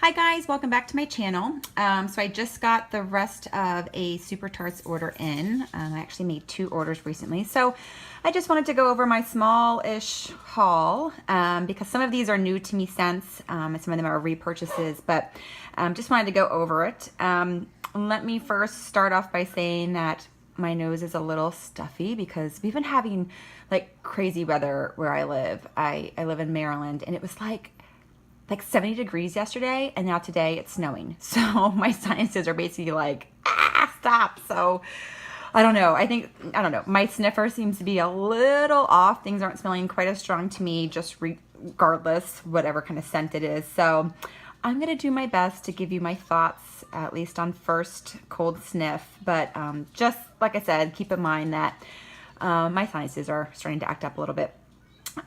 Hi guys, welcome back to my channel. So I just got the rest of a Super Tarts order in. I actually made 2 orders recently. So I just wanted to go over my small-ish haul because some of these are new to me since, and some of them are repurchases, but just wanted to go over it. Let me first start off by saying that my nose is a little stuffy because we've been having like crazy weather where I live. I live in Maryland, and it was like 70 degrees yesterday, and now today it's snowing. So my sinuses are basically like, stop. So I don't know. I don't know. My sniffer seems to be a little off. Things aren't smelling quite as strong to me, just regardless, whatever kind of scent it is. So I'm going to do my best to give you my thoughts, at least on first cold sniff. But just like I said, keep in mind that my sinuses are starting to act up a little bit.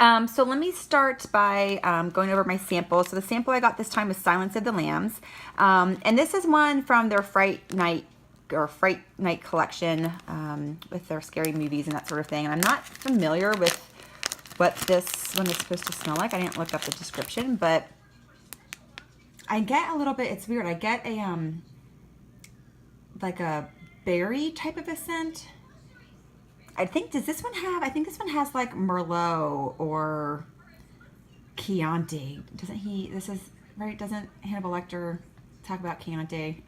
So let me start by going over my sample. So the sample I got this time is Silence of the Lambs. And this is one from their Fright Night collection with their scary movies and that sort of thing. And I'm not familiar with what this one is supposed to smell like. I didn't look up the description, but I get a little bit, it's weird. I get a like a berry type of a scent. I think this one has like Merlot or Chianti. Doesn't Hannibal Lecter talk about Chianti?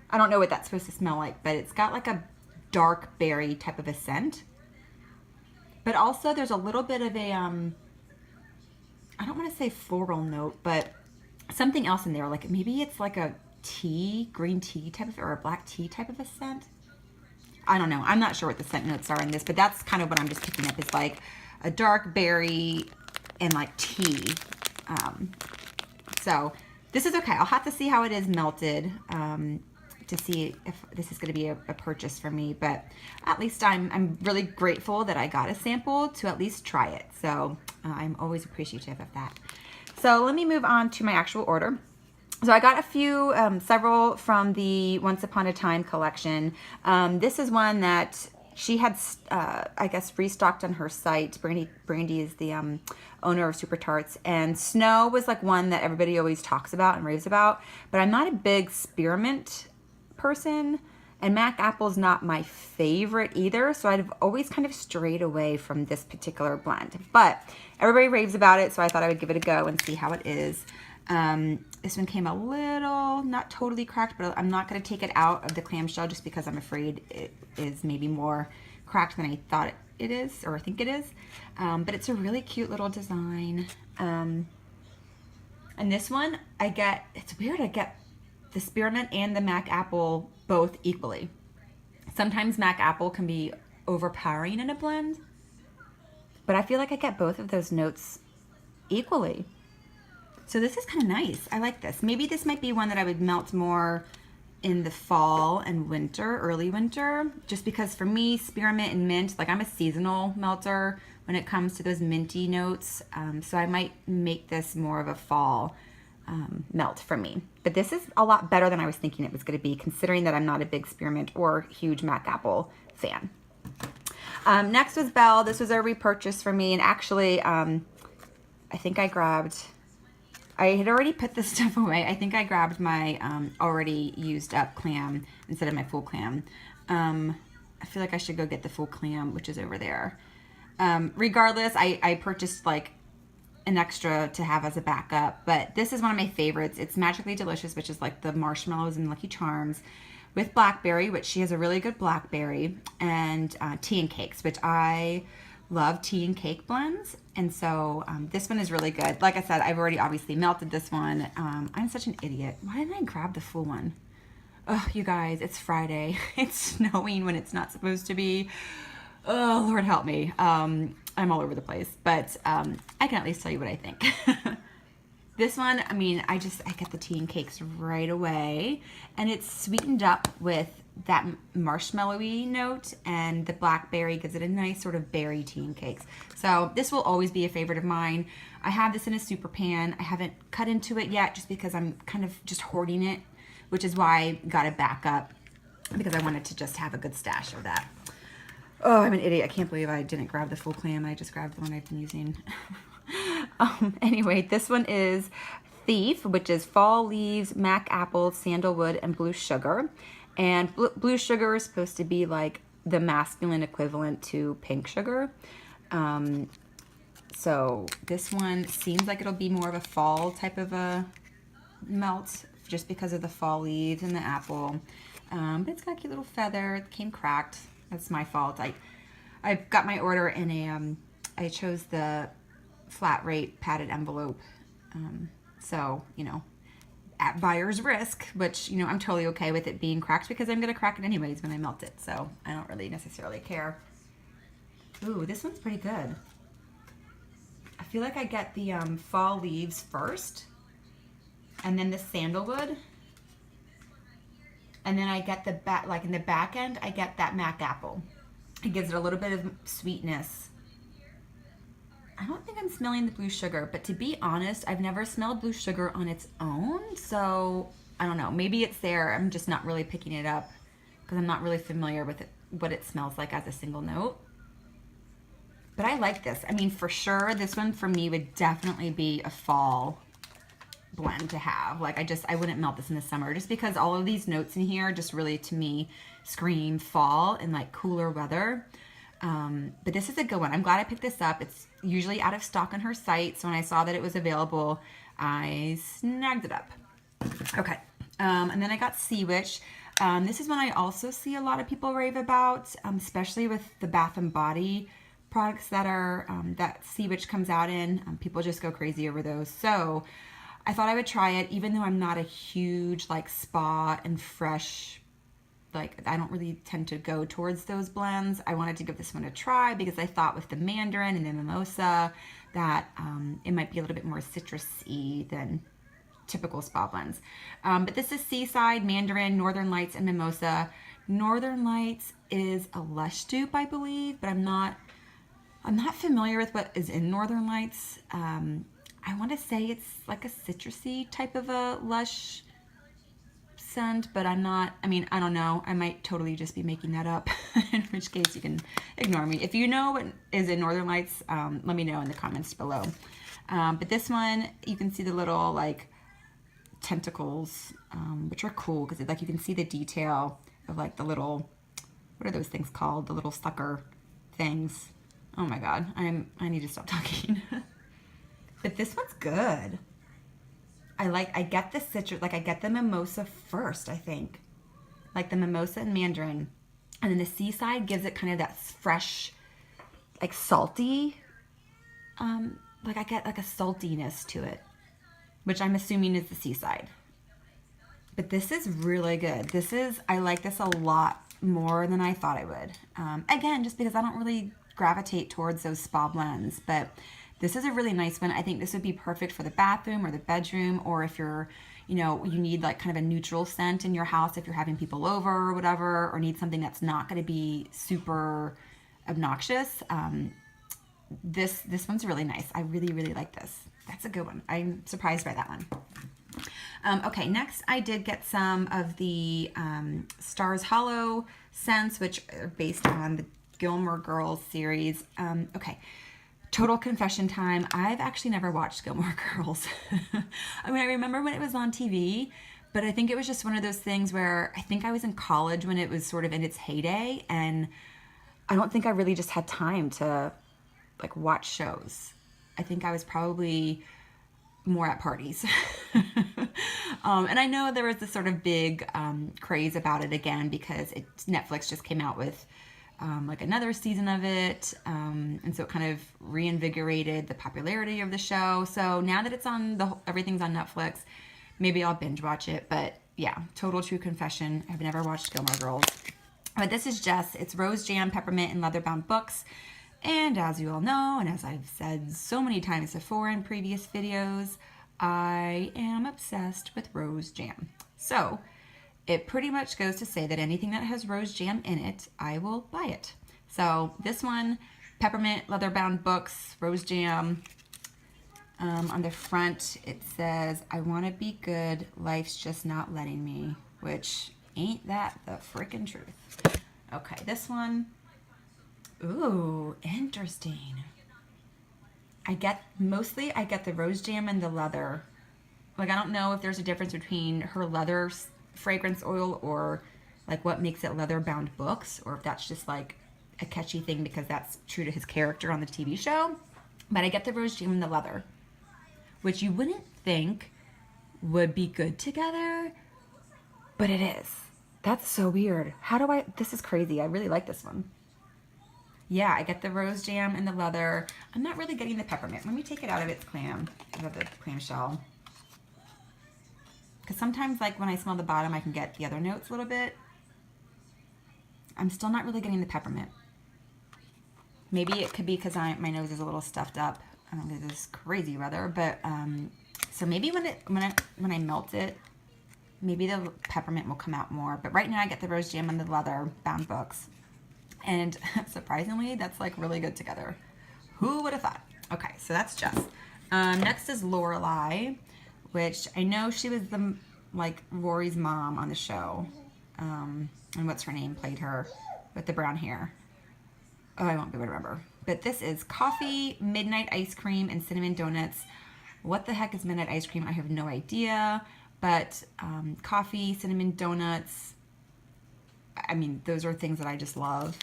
I don't know what that's supposed to smell like, but it's got like a dark berry type of a scent. But also there's a little bit of a, I don't want to say floral note, but something else in there. Like maybe it's like a green tea type of, or a black tea type of a scent. I don't know. I'm not sure what the scent notes are in this, but that's kind of what I'm just picking up, is like a dark berry and like tea. So this is okay. I'll have to see how it is melted to see if this is going to be a purchase for me. But at least I'm really grateful that I got a sample to at least try it. So I'm always appreciative of that. So let me move on to my actual order. So I got several from the Once Upon a Time collection. This is one that she had, I guess, restocked on her site. Brandy is the owner of Super Tarts. And Snow was like one that everybody always talks about and raves about. But I'm not a big spearmint person. And Mac Apple's not my favorite either. So I've always kind of strayed away from this particular blend. But everybody raves about it, so I thought I would give it a go and see how it is. This one came a little, not totally cracked, but I'm not going to take it out of the clamshell just because I'm afraid it is maybe more cracked than I thought it is, or I think it is. But it's a really cute little design. And this one, it's weird, I get the spearmint and the Mac Apple both equally. Sometimes Mac Apple can be overpowering in a blend, but I feel like I get both of those notes equally. So this is kind of nice. I like this. Maybe this might be one that I would melt more in the fall and winter, early winter, just because for me, spearmint and mint, like I'm a seasonal melter when it comes to those minty notes. So I might make this more of a fall melt for me. But this is a lot better than I was thinking it was going to be, considering that I'm not a big spearmint or huge Mac Apple fan. Next was Belle. This was a repurchase for me. And actually, I think I had already put this stuff away. I think I grabbed my already used up clam instead of my full clam. I feel like I should go get the full clam, which is over there. Regardless, I purchased like an extra to have as a backup, but this is one of my favorites. It's Magically Delicious, which is like the marshmallows and Lucky Charms with blackberry, which she has a really good blackberry, and tea and cakes, which I love tea and cake blends. And so this one is really good. Like I said, I've already obviously melted this one. I'm such an idiot. Why didn't I grab the full one? Oh, you guys, it's Friday. It's snowing when it's not supposed to be. Oh, Lord help me. I'm all over the place, but I can at least tell you what I think. This one, I mean, I get the tea and cakes right away, and it's sweetened up with that marshmallowy note, and the blackberry gives it a nice sort of berry tea and cakes. So this will always be a favorite of mine. I have this in a super pan. I haven't cut into it yet just because I'm kind of just hoarding it, which is why I got it back up, because I wanted to just have a good stash of that. Oh, I'm an idiot. I can't believe I didn't grab the full clam. I just grabbed the one I've been using. Anyway, this one is Thief, which is fall leaves, mac apple, sandalwood, and blue sugar. And blue sugar is supposed to be like the masculine equivalent to pink sugar. So this one seems like it'll be more of a fall type of a melt just because of the fall leaves and the apple. But it's got a cute little feather. It came cracked. That's my fault. I got my order in a, I chose the flat rate padded envelope. So, you know, at buyer's risk, which, you know, I'm totally okay with it being cracked because I'm going to crack it anyways when I melt it. So I don't really necessarily care. Ooh, this one's pretty good. I feel like I get the fall leaves first, and then the sandalwood, and then I get the back, like in the back end, I get that mac apple. It gives it a little bit of sweetness. I don't think I'm smelling the blue sugar, but to be honest, I've never smelled blue sugar on its own, so I don't know. Maybe it's there. I'm just not really picking it up because I'm not really familiar with it, what it smells like as a single note. But I like this. I mean, for sure, this one for me would definitely be a fall blend to have. Like, I wouldn't melt this in the summer just because all of these notes in here just really, to me, scream fall and like cooler weather. But this is a good one. I'm glad I picked this up. It's usually out of stock on her site. So when I saw that it was available, I snagged it up. Okay. And then I got Sea Witch. This is one I also see a lot of people rave about, especially with the Bath and Body products that are that Sea Witch comes out in. People just go crazy over those. So I thought I would try it, even though I'm not a huge like spa and fresh, like I don't really tend to go towards those blends. I wanted to give this one a try because I thought with the mandarin and the mimosa that it might be a little bit more citrusy than typical spa blends. But this is Seaside, Mandarin, Northern Lights, and Mimosa. Northern Lights is a Lush dupe, I believe, but I'm not familiar with what is in Northern Lights. I want to say it's like a citrusy type of a Lush scent, but I'm not, I mean, I don't know. I might totally just be making that up, in which case you can ignore me. If you know what is in Northern Lights, let me know in the comments below. But this one, you can see the little like tentacles, which are cool because like you can see the detail of like the little, what are those things called? The little sucker things. Oh my God, I need to stop talking. But this one's good. I get the citrus, like I get the mimosa first, I think. Like the mimosa and mandarin. And then the Seaside gives it kind of that fresh, like salty, like I get like a saltiness to it, which I'm assuming is the Seaside. But this is really good. I like this a lot more than I thought I would. Again, just because I don't really gravitate towards those spa blends, but this is a really nice one. I think this would be perfect for the bathroom or the bedroom, or if you're, you know, you need like kind of a neutral scent in your house if you're having people over or whatever, or need something that's not going to be super obnoxious. This one's really nice. I really, really like this. That's a good one. I'm surprised by that one. Okay, next I did get some of the Stars Hollow scents, which are based on the Gilmore Girls series. Okay, total confession time. I've actually never watched Gilmore Girls. I mean, I remember when it was on TV, but I think it was just one of those things where I think I was in college when it was sort of in its heyday, and I don't think I really just had time to like watch shows. I think I was probably more at parties. And I know there was this sort of big craze about it again because Netflix just came out with like another season of it, and so it kind of reinvigorated the popularity of the show. So now that it's on everything's on Netflix, maybe I'll binge watch it. But yeah, total true confession, I've never watched Gilmore Girls. But this is Jess. It's rose jam, peppermint, and leather-bound books. And as you all know, and as I've said so many times before in previous videos, I am obsessed with rose jam. So it pretty much goes to say that anything that has rose jam in it, I will buy it. So this one, peppermint, leather-bound books, rose jam. On the front, it says, I want to be good, life's just not letting me, which ain't that the freaking truth. Okay, this one. Ooh, interesting. I get the rose jam and the leather Like, I don't know if there's a difference between her leather fragrance oil or like what makes it leather bound books, or if that's just like a catchy thing because that's true to his character on the TV show. But I get the rose jam and the leather, which you wouldn't think would be good together, but it is. That's so weird. How do I, this is crazy. I really like this one. Yeah, I get the rose jam and the leather. I'm not really getting the peppermint. Let me take it out of its out of the clamshell. Because sometimes, like, when I smell the bottom, I can get the other notes a little bit. I'm still not really getting the peppermint. Maybe it could be because my nose is a little stuffed up. I don't know, this is crazy weather, but so maybe when I melt it, maybe the peppermint will come out more. But right now, I get the rose jam and the leather bound books, and surprisingly, that's like really good together. Who would have thought? Okay, so that's Jess. Next is Lorelai, which I know she was the Rory's mom on the show. And what's her name played her with the brown hair. Oh, I won't be able to remember. But this is coffee, midnight ice cream, and cinnamon donuts. What the heck is midnight ice cream? I have no idea. But coffee, cinnamon donuts, I mean, those are things that I just love.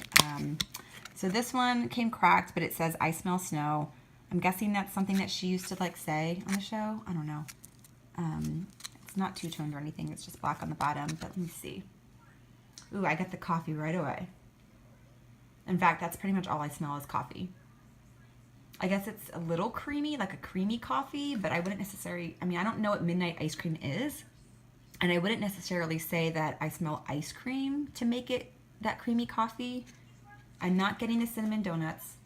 So this one came cracked, but it says, I smell snow. I'm guessing that's something that she used to like say on the show. I don't know. It's not two-toned or anything. It's just black on the bottom, but let me see. Ooh, I get the coffee right away. In fact, that's pretty much all I smell is coffee. I guess it's a little creamy, like a creamy coffee, but I wouldn't necessarily, I mean, I don't know what midnight ice cream is, and I wouldn't necessarily say that I smell ice cream to make it that creamy coffee. I'm not getting the cinnamon donuts.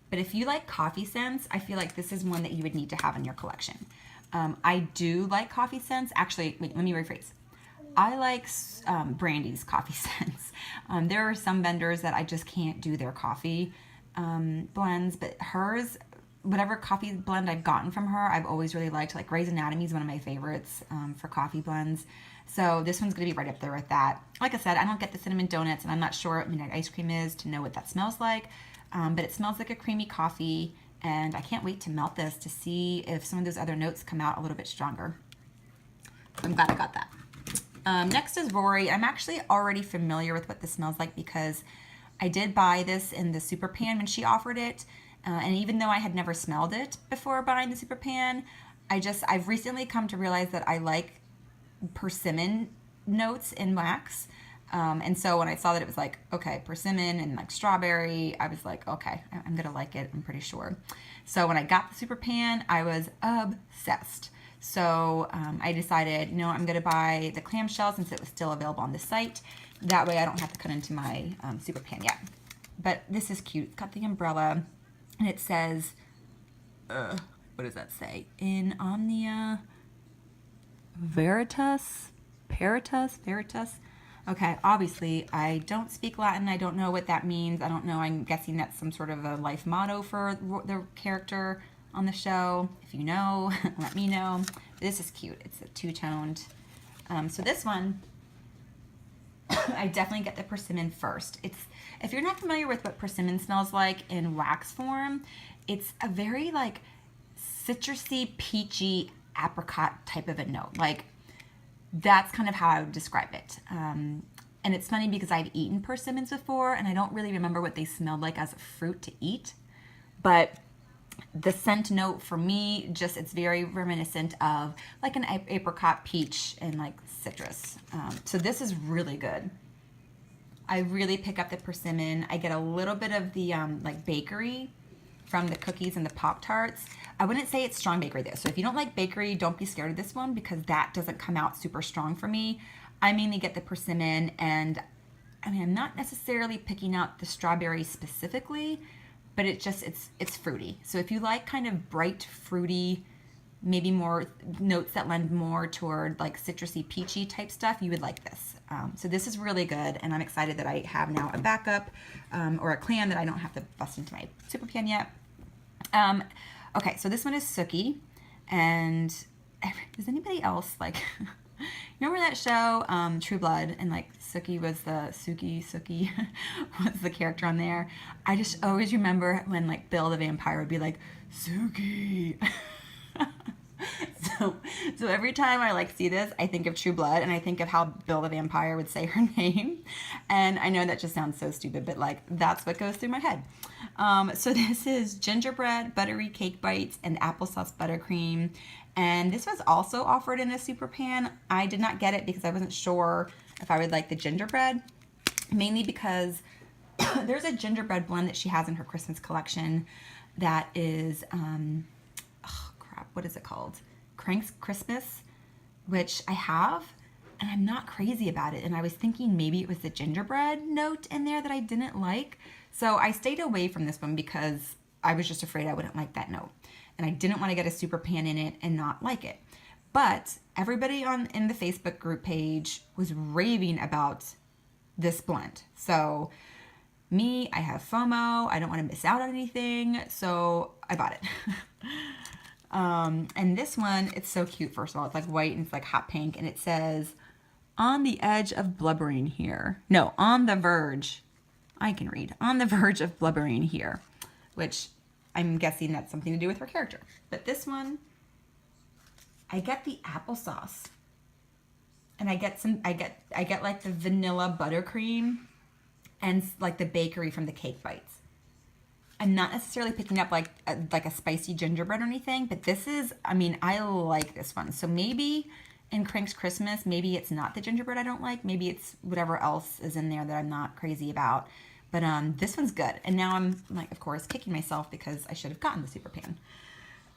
But if you like coffee scents, I feel like this is one that you would need to have in your collection. I do like coffee scents. Actually, wait, let me rephrase. I like Brandy's coffee scents. There are some vendors that I just can't do their coffee blends, but hers, whatever coffee blend I've gotten from her, I've always really liked. Like Grey's Anatomy is one of my favorites for coffee blends. So this one's going to be right up there with that. Like I said, I don't get the cinnamon donuts, and I'm not sure what midnight ice cream is to know what that smells like. But it smells like a creamy coffee, and I can't wait to melt this to see if some of those other notes come out a little bit stronger. So I'm glad I got that. Next is Rory. I'm actually already familiar with what this smells like because I did buy this in the Super Pan when she offered it. And even though I had never smelled it before buying the Super Pan, I've recently come to realize that I like persimmon notes in wax. And so when I saw that it was like, okay, persimmon and like strawberry, I was like, okay, I'm going to like it. I'm pretty sure. So when I got the Super Pan, I was obsessed. So I decided, you know, I'm going to buy the clamshell since it was still available on the site. That way I don't have to cut into my Super Pan yet. But this is cute. It's got the umbrella, and it says, what does that say? In omnia veritas? Veritas? Okay, obviously I don't speak Latin. I don't know what that means. I don't know. I'm guessing that's some sort of a life motto for the character on the show. If you know, let me know. This is cute. It's a two-toned. So this one, I definitely get the persimmon first. If you're not familiar with what persimmon smells like in wax form, it's a very like citrusy, peachy, apricot type of a note. Like that's kind of how I would describe it. And it's funny because I've eaten persimmons before and I don't really remember what they smelled like as a fruit to eat, but the scent note for me, it's very reminiscent of like an apricot, peach, and like citrus. So this is really good. I really pick up the persimmon. I get a little bit of the like bakery from the cookies and the Pop-Tarts. I wouldn't say it's strong bakery though. So if you don't like bakery, don't be scared of this one because that doesn't come out super strong for me. I mainly get the persimmon, and I mean, I'm not necessarily picking out the strawberry specifically, but it's fruity. So if you like kind of bright, fruity, maybe more notes that lend more toward like citrusy, peachy type stuff, you would like this. So this is really good, and I'm excited that I have now a backup or a clan that I don't have to bust into my Super Pan yet. Okay, so this one is Sookie, and does anybody else like... You remember that show, True Blood, and like Sookie was Sookie was the character on there. I just always remember when like Bill the vampire would be like, Sookie. So every time I like see this, I think of True Blood, and I think of how Bill the Vampire would say her name. And I know that just sounds so stupid, but like that's what goes through my head. So this is gingerbread, buttery cake bites, and applesauce buttercream. And this was also offered in a super pan. I did not get it because I wasn't sure if I would like the gingerbread, mainly because there's a gingerbread blend that she has in her Christmas collection that is, oh crap, what is it called? Crank's Christmas, which I have, and I'm not crazy about it. And I was thinking maybe it was the gingerbread note in there that I didn't like. So I stayed away from this one because I was just afraid I wouldn't like that note. And I didn't want to get a super pan in it and not like it. But everybody in the Facebook group page was raving about this blend. So me, I have FOMO. I don't want to miss out on anything. So I bought it. And this one, it's so cute. First of all, it's like white and it's like hot pink. And it says, on the edge of blubbering here. No, on the verge. I can read. On the verge of blubbering here. Which I'm guessing that's something to do with her character. But this one, I get the applesauce. And I get like the vanilla buttercream and like the bakery from the cake bites. I'm not necessarily picking up like a spicy gingerbread or anything, but this is, I mean, I like this one. So maybe in Crank's Christmas, maybe it's not the gingerbread I don't like. Maybe it's whatever else is in there that I'm not crazy about. But this one's good. And now I'm like, of course, kicking myself because I should have gotten the super pan.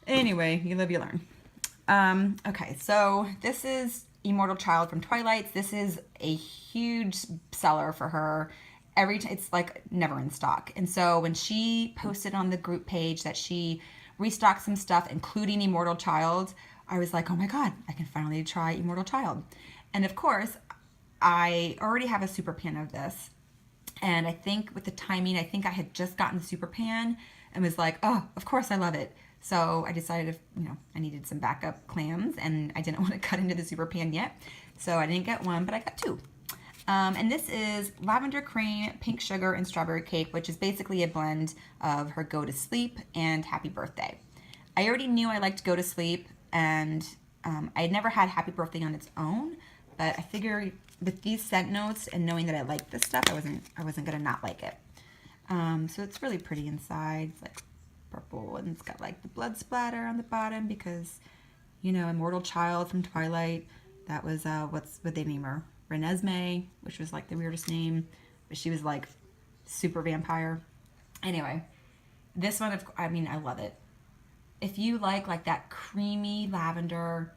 Anyway, you live, you learn. Okay, so this is Immortal Child from Twilight. This is a huge seller for her. Every time, it's like never in stock. And so when she posted on the group page that she restocked some stuff, including Immortal Child, I was like, oh my God, I can finally try Immortal Child. And of course, I already have a super pan of this. And I think with the timing, I think I had just gotten the super pan and was like, oh, of course I love it. So I decided if, I needed some backup clams and I didn't want to cut into the super pan yet. So I didn't get one, but I got two. And this is lavender cream, pink sugar, and strawberry cake, which is basically a blend of her Go to Sleep and Happy Birthday. I already knew I liked Go to Sleep, and I had never had Happy Birthday on its own, but I figured with these scent notes and knowing that I liked this stuff, I wasn't gonna not like it. So it's really pretty inside. It's like purple, and it's got like the blood splatter on the bottom because, Immortal Child from Twilight, that was, what they name her? Renesmee, which was like the weirdest name, but she was like super vampire. Anyway, this one, I love it. If you like that creamy lavender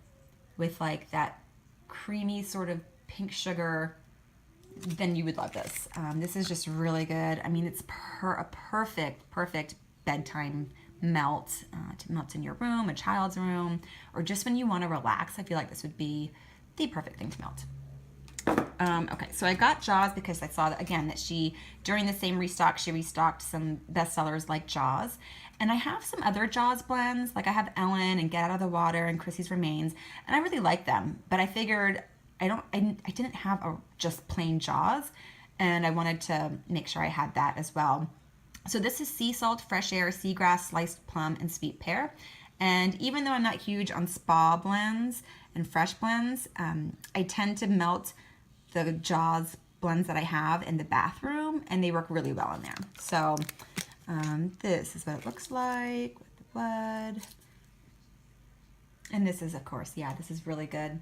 with like that creamy sort of pink sugar, then you would love this. This is just really good. I mean, it's a perfect bedtime melt to melt in your room, a child's room, or just when you want to relax. I feel like this would be the perfect thing to melt. Okay, so I got Jaws because I saw that, again, that during the same restock, she restocked some bestsellers like Jaws. And I have some other Jaws blends, like I have Ellen and Get Out of the Water and Chrissy's Remains, and I really like them. But I figured I didn't have a just plain Jaws, and I wanted to make sure I had that as well. So this is sea salt, fresh air, seagrass, sliced plum, and sweet pear. And even though I'm not huge on spa blends and fresh blends, I tend to melt the Jaws blends that I have in the bathroom, and they work really well in there. So this is what it looks like with the blood. And this is, of course, yeah, this is really good.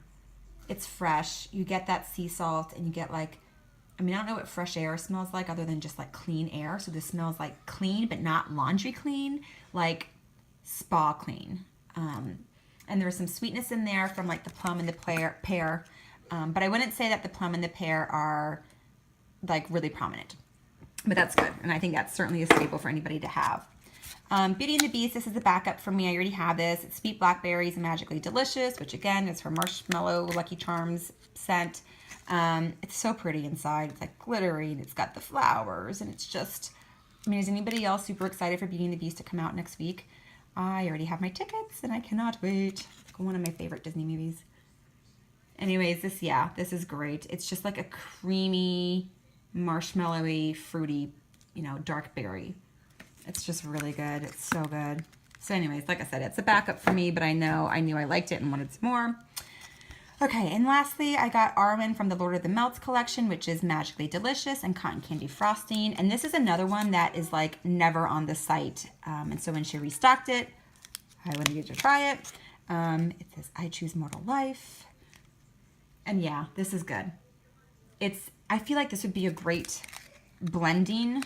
It's fresh. You get that sea salt, and you get like, I don't know what fresh air smells like other than just like clean air. So this smells like clean, but not laundry clean, like spa clean. And there's some sweetness in there from like the plum and the pear. But I wouldn't say that the plum and the pear are like really prominent, but that's good. And I think that's certainly a staple for anybody to have. Beauty and the Beast, this is a backup for me. I already have this. It's Sweet Blackberries and Magically Delicious, which again is her Marshmallow Lucky Charms scent. It's so pretty inside. It's like glittery, and it's got the flowers, and it's just, is anybody else super excited for Beauty and the Beast to come out next week? I already have my tickets, and I cannot wait. It's like one of my favorite Disney movies. Anyways, this is great. It's just like a creamy, marshmallowy, fruity, dark berry. It's just really good. It's so good. So anyways, like I said, it's a backup for me, but I knew I liked it and wanted some more. Okay, and lastly, I got Arwen from the Lord of the Melts collection, which is Magically Delicious and Cotton Candy Frosting. And this is another one that is like never on the site. And so when she restocked it, I wanted you to try it. It says, I choose mortal life. And yeah, this is good. I feel like this would be a great blending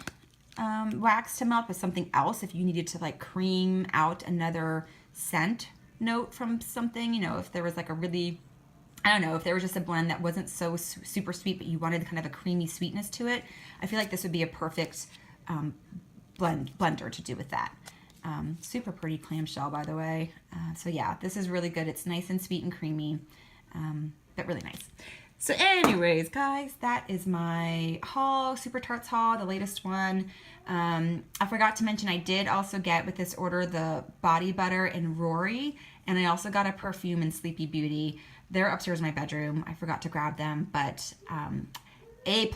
wax to melt with something else if you needed to like cream out another scent note from something, you know, if there was like a really, I don't know, if there was just a blend that wasn't so super sweet, but you wanted kind of a creamy sweetness to it, I feel like this would be a perfect blender to do with that. Super pretty clamshell, by the way. So yeah, this is really good. It's nice and sweet and creamy, but really nice. So anyways, guys, that is my haul, Super Tarts haul, the latest one. I forgot to mention I did also get with this order the body butter in Rory, and I also got a perfume in Sleepy Beauty. They're upstairs in my bedroom. I forgot to grab them, but A+,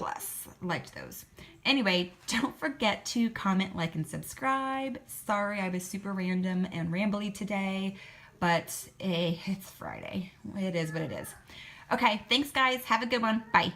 liked those. Anyway, don't forget to comment, like, and subscribe. Sorry I was super random and rambly today, but it's Friday. It is what it is. Okay, thanks guys. Have a good one. Bye.